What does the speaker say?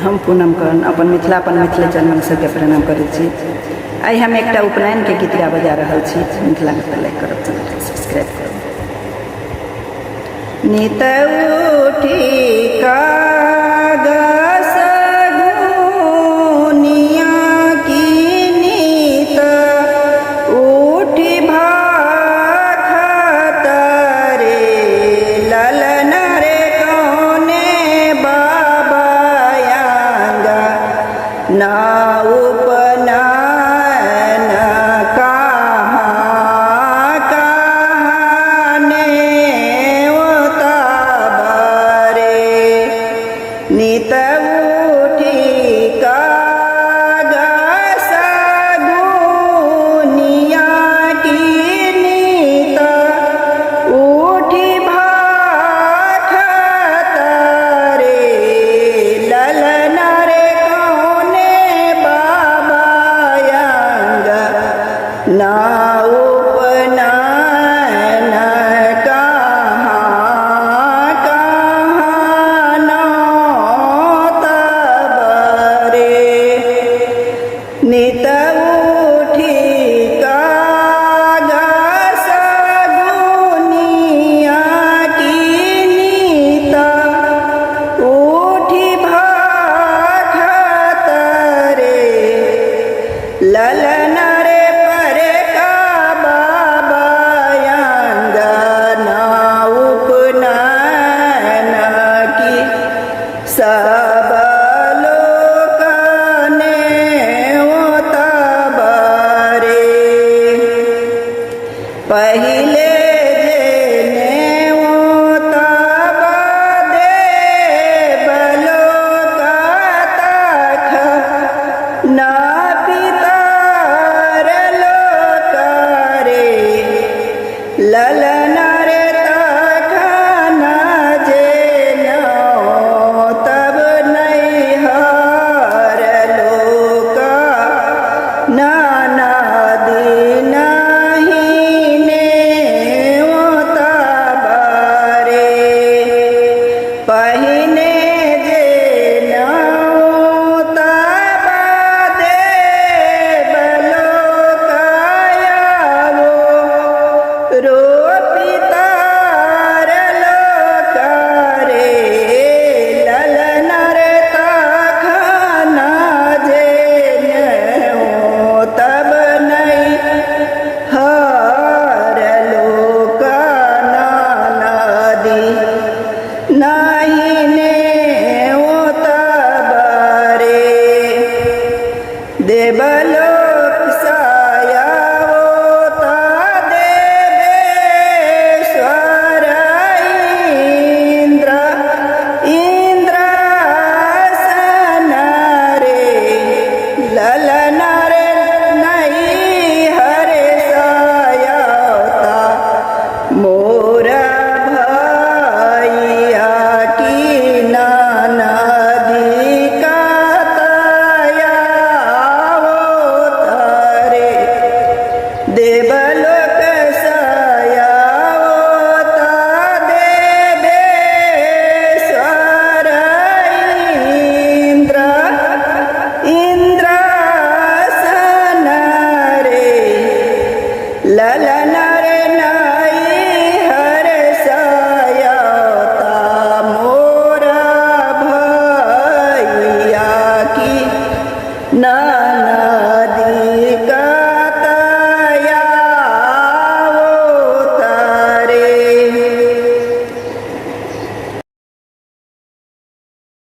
हम पूनम कर्ण अपन मिथिला अपन मिथिलाचरण सबके प्रणाम करै छी। आई हम एक उपनयन के गीत गा बजा रहा छी। मिथिला के लाइक करब, सब्सक्राइब करब। नित उठी कागस गुनिया की नित उठी भाखत रे ललन रे कौने बाबा यांगा ना उपनयन कहाँ कहाँ नेवता बरे नित उठी कागस गुनिया की नित उठी भाखत रे ललन रे कौने बाबा यांगा ना उपनयन कहाँ कहाँ नौता बरे नित उठी कागस गुनिया की नित उठी भाखत रे ललन रे परे का बाबा यांगा ना उपनयन की सब लोक नेवता बरे पहिले जे नेवता देव लोक तख ना पितर लोक रे ललन रे तखन जे तब नैहर लोक नाना दिन ही नेवता बरे पहिने जे नौता देव लोक आवो रो पितर लोक रे ललन रे तखन जे तब नहीं हर लोक नानदी नहीं नेवता बरे देवलोक सायावता देवेश्वर इंद्र इंद्रासन रे ललन रे नहीं हरे सायावता मोरा भैया की नानदी कातयावता रे देवलोक सायावता देवेश्वर इंद्र इंद्रासन रे ललन रे नहीं हरे सायावता मोरा भैया की नाना